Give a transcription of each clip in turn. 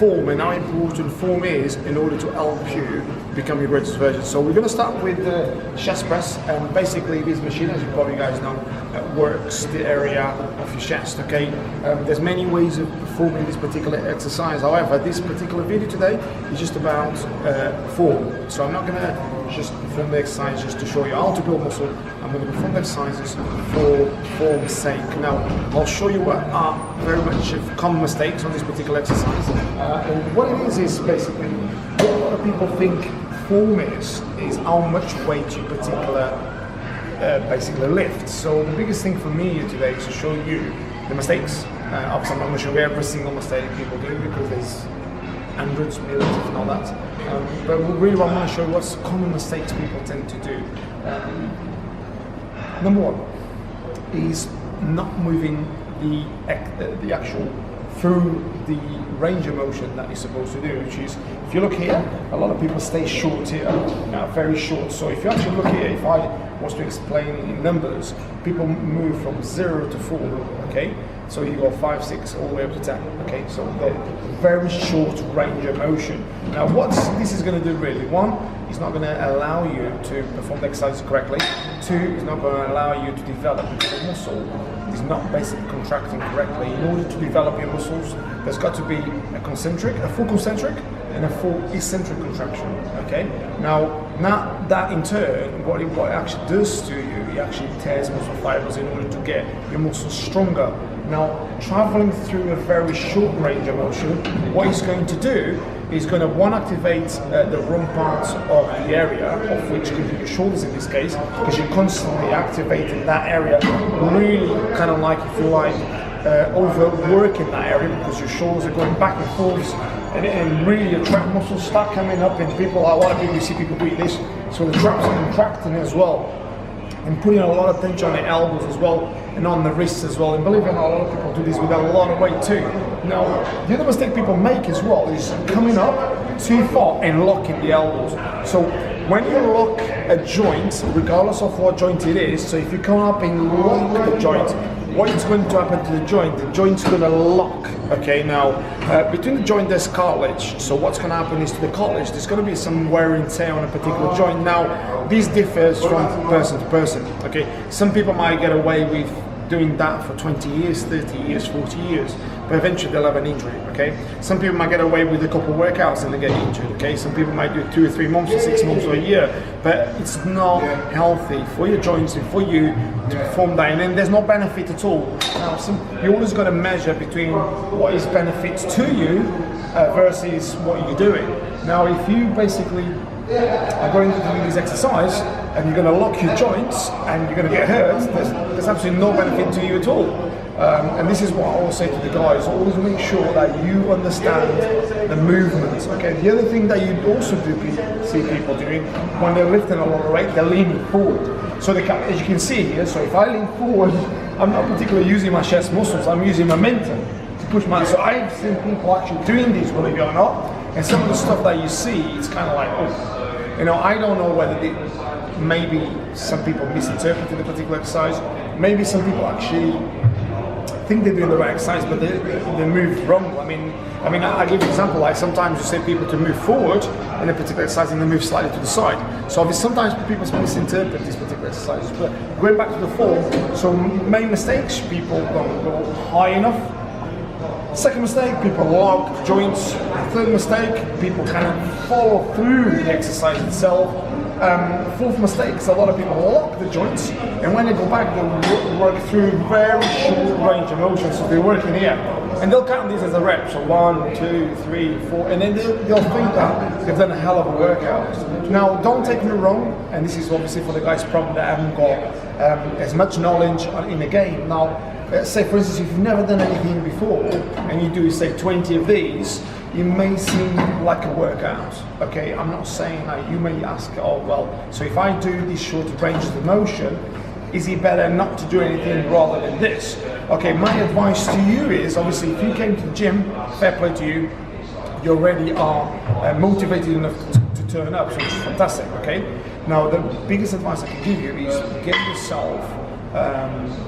form and how important form is in order to help you become your greatest version. So we're going to start with the chest press, and basically this machine, as you probably guys know, works the area of your chest. Okay, there's many ways of performing this particular exercise. However, this particular video today is just about form. So I'm not going to just perform the exercise just to show you how to build muscle. I'm going to perform the exercises for form's sake. Now, I'll show you what are very much common mistakes on this particular exercise. And what it is basically what a lot of people think form is how much weight you particular basically lift. So the biggest thing for me today is to show you the mistakes. Obviously, I'm not going to show you every single mistake people do because there's hundreds, millions, if not that. But really, what I want to show you what's common mistakes people tend to do. Number one is not moving the actual through the range of motion that you're supposed to do, which is, if you look here, a lot of people stay short here, very short. So if you actually look here, if I was to explain in numbers, people move from 0 to 4, okay? So you go 5, 6, all the way up to 10, okay? So they're very short range of motion. Now what this is going to do really, one, it's not going to allow you to perform the exercise correctly. Two, it's not going to allow you to develop your muscle. It's not basically contracting correctly. In order to develop your muscles, there's got to be a full concentric and a full eccentric contraction, okay? Now that in turn, what it actually does to you, it actually tears muscle fibers in order to get your muscles stronger. Now, traveling through a very short range of motion, what it's going to do is going to activate the wrong parts of the area, of which could be your shoulders in this case, because you're constantly activating that area, really kind of like, if you like, overworking that area because your shoulders are going back and forth, and really your trap muscles start coming up, and people, a lot of people, you see people do this, so the traps are contracting as well, and putting a lot of tension on the elbows as well, and on the wrists as well. And believe it or not, a lot of people do this with a lot of weight too. Now, the other mistake people make as well is coming up too far and locking the elbows. So when you lock a joint, regardless of what joint it is, so if you come up and lock the joint, what is going to happen to the joint's going to lock, okay? Now, between the joint there's cartilage, so what's going to happen is to the cartilage, there's going to be some wear and tear on a particular joint. Now, this differs from person to person, okay? Some people might get away with doing that for 20 years, 30 years, 40 years, but eventually they'll have an injury, okay? Some people might get away with a couple of workouts and they get injured, okay? Some people might do 2 or 3 months or 6 months or a year, but it's not healthy for your joints and for you to perform that, and then there's no benefit at all. Now, you're always going to measure between what is benefits to you versus what you're doing. Now, if you basically are going to do this exercise and you're going to lock your joints and you're going to get hurt, there's absolutely no benefit to you at all. And this is what I always say to the guys, always make sure that you understand the movements. Okay, the other thing that you also see people doing when they're lifting a lot of weight, they're leaning forward. So as you can see here, so if I lean forward, I'm not particularly using my chest muscles, I'm using momentum to push so I've seen people actually doing this, believe it or not, and some of the stuff that you see, it's kind of like, oh, you know, I don't know whether maybe some people misinterpreted the particular exercise, maybe some people actually think they're doing the right exercise, but they move wrong. I mean, I give you an example, like sometimes you say people to move forward in a particular exercise and they move slightly to the side. So obviously sometimes people misinterpret these particular exercises, but going back to the form, so main mistakes, people don't go high enough. Second mistake, people lock joints. Third mistake, people kind of follow through the exercise itself. Fourth mistake is a lot of people lock the joints, and when they go back, they'll work through very short range of motion. So they're working here, and they'll count these as a rep. So 1, 2, 3, 4, and then they'll think that they've done a hell of a workout. Now, don't take me wrong, and this is obviously for the guys probably that haven't got as much knowledge in the game. Now, say for instance, if you've never done anything before, and you do say 20 of these, it may seem like a workout, okay? I'm not saying that. You may ask, oh well, so if I do these short ranges of motion, is it better not to do anything rather than this? Okay, my advice to you is, obviously, if you came to the gym, fair play to you, you already are motivated enough to turn up, so it's fantastic, okay? Now, the biggest advice I can give you is get yourself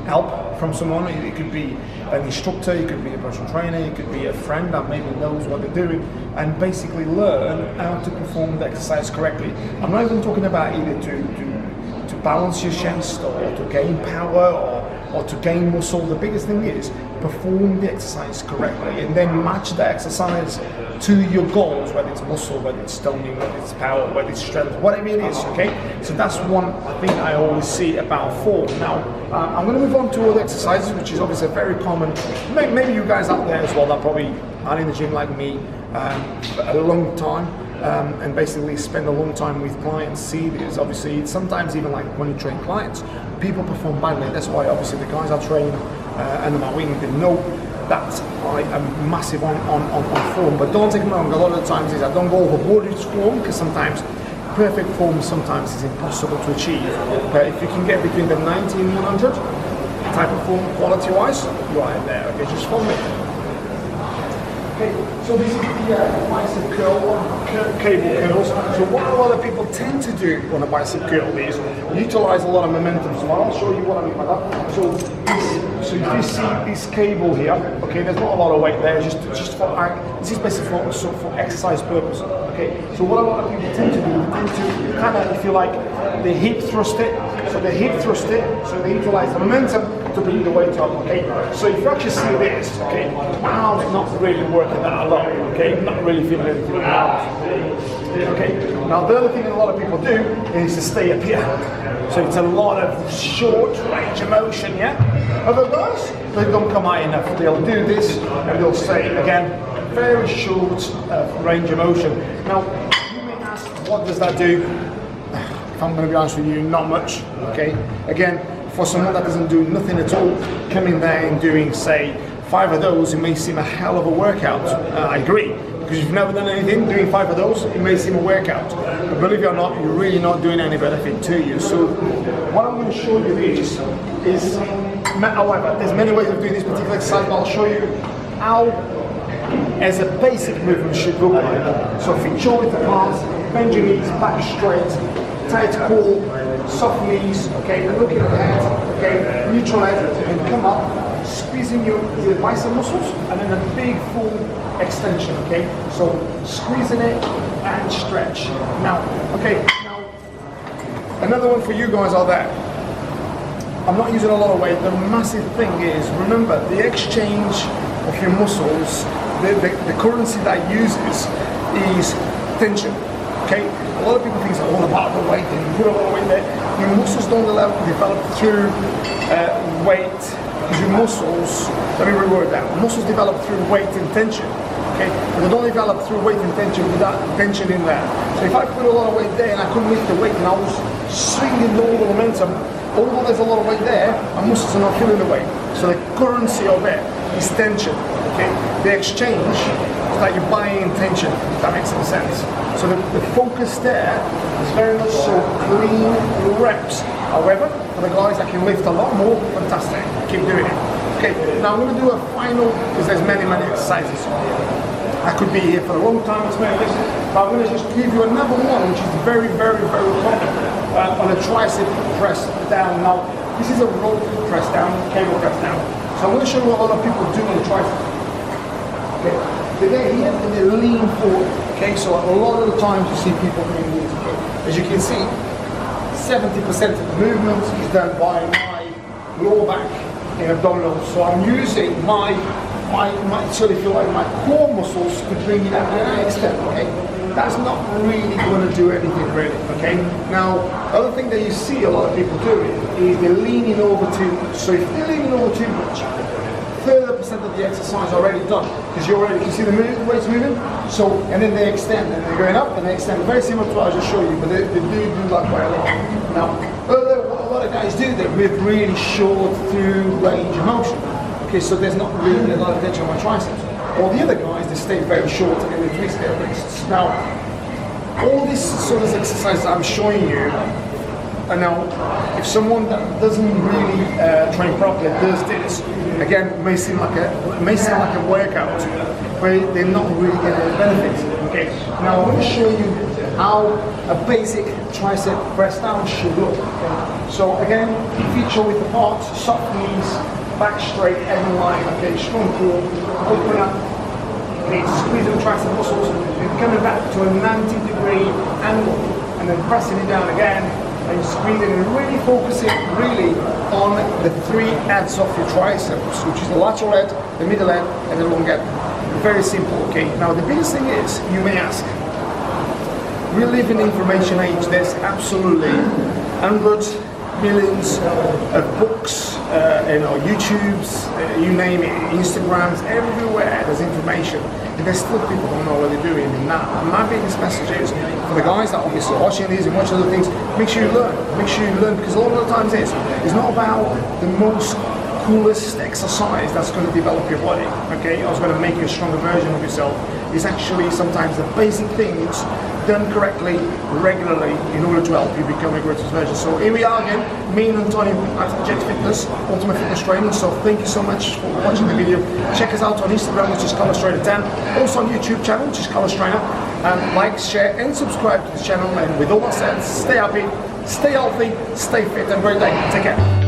help from someone. It could be an instructor, it could be a personal trainer, it could be a friend that maybe knows what they're doing, and basically learn how to perform the exercise correctly. I'm not even talking about either to balance your chest or to gain power or to gain muscle. The biggest thing is perform the exercise correctly and then match the exercise to your goals, whether it's muscle, whether it's toning, whether it's power, whether it's strength, whatever it is, okay? So that's one thing I always see about form. Now, I'm going to move on to all the exercises, which is obviously very common. Maybe you guys out there as well that probably are in the gym like me a long time, and basically spend a long time with clients, see this. Obviously, sometimes even like when you train clients, people perform badly. That's why obviously the guys I train under my wing, they know that I am massive on form. But don't take me wrong, a lot of the times is I don't go overboard with form, because sometimes perfect form sometimes is impossible to achieve. But if you can get between the 90 and 100 type of form quality-wise, you are in there. Okay, just follow me. Okay, so this is the bicep curl cable curls. So what a lot of people tend to do on a bicep curl is utilize a lot of momentum. So I'll show you what I mean by that. So if you see this cable here, okay, there's not a lot of weight there. Just for this is basically for exercise purpose. Okay, so what a lot of people tend to do, they tend to kind of, if you like, they hip thrust it. So they hip thrust it. So they utilize the momentum to bring the weight up, okay? So if you actually see this, okay, my arm's not really working that a lot, okay? I'm not really feeling anything in my arms, okay? Now the other thing that a lot of people do is to stay up here. So it's a lot of short range of motion, yeah? Other guys, they don't come high enough. They'll do this and they'll stay, again, very short range of motion. Now, you may ask, what does that do? If I'm going to be honest with you, not much, okay? Again, for someone that doesn't do nothing at all, coming there and doing, say, 5 of those, it may seem a hell of a workout. I agree, because if you've never done anything, doing 5 of those, it may seem a workout. But believe it or not, you're really not doing any benefit to you. So what I'm going to show you is, however, there's many ways of doing this particular exercise, but I'll show you how, as a basic movement, should look like. So feet short with the palms, bend your knees back straight, tight core, soft knees, okay, and looking ahead, okay, neutral head, and come up, squeezing your bicep muscles, and then a big full extension, okay? So squeezing it and stretch. Now, okay, now another one for you guys out there. I'm not using a lot of weight. The massive thing is, remember, the exchange of your muscles, the currency that uses is tension. Okay, a lot of people think it's all about the weight, and you put a lot of weight there. Your muscles don't develop through weight, because your muscles, let me reword that, muscles develop through weight and tension. Okay, but they don't develop through weight and tension without tension in there. So if I put a lot of weight there and I couldn't lift the weight and I was swinging all the momentum, although there's a lot of weight there, my muscles are not feeling the weight. So the currency of it is tension. Okay, the exchange is like you're buying tension, if that makes any sense. So the focus there is very much so clean reps. However, for the guys that can lift a lot more, fantastic, keep doing it. Okay, now I'm going to do a final, because there's many exercises. I could be here for a long time, but I'm going to just give you another one, which is very common on a tricep press down. Now, this is a rope press down, cable press down. So I'm going to show you what a lot of people do on the tricep. Okay, they get here and they lean forward. Okay, so a lot of the times you see people doing this. As you can see, 70% of the movement is done by my lower back and abdominals. So I'm using my so if you like, my core muscles to bring it out and I extend. Okay, that's not really going to do anything really. Okay, now the other thing that you see a lot of people doing is they're leaning over too much. So if they're leaning over too much, 30% of the exercise already done, because you see the weights moving. So and then they extend and they're going up and they extend, very similar to what I just showed you, but they do that quite a lot. Now, what a lot of guys do, they move really short through range of motion. Okay, so there's not really a lot of tension on my triceps. Or the other guys, they stay very short and they twist their wrists. Now, all these sort of exercises I'm showing you, and now, if someone that doesn't really train properly does this, again, it may seem like a workout, but they're not really getting any benefits. Okay. Now I'm going to show you how a basic tricep press down should look. Okay? So again, feature with the parts, soft knees, back straight, head in line, okay, strong core, open up, okay, squeezing the tricep muscles, and coming back to a 90-degree angle, and then pressing it down again, and squeezing and really focusing really on the three heads of your triceps, which is the lateral head, the middle head, and the long head. Very simple, okay? Now the biggest thing is, you may ask, we live in the information age. There's absolutely hundreds, millions of books, YouTubes, you name it, Instagrams, everywhere there's information. And there's still people who don't know what they're doing. And my biggest message is, for the guys that obviously are watching these and watching other things, make sure you learn. Make sure you learn, because a lot of the times it's not about the most coolest exercise that's going to develop your body, okay? I was going to make you a stronger version of yourself. It's actually sometimes the basic things done correctly, regularly, in order to help you become a greatest version. So here we are again, me and Antonio at Jet Fitness, Ultimate Fitness Training. So thank you so much for watching the video. Check us out on Instagram, which is ColorStrainer10. Also on YouTube channel, which is ColorStrainer. And like, share, and subscribe to this channel. And with all that said, stay happy, stay healthy, stay fit, and great day. Take care.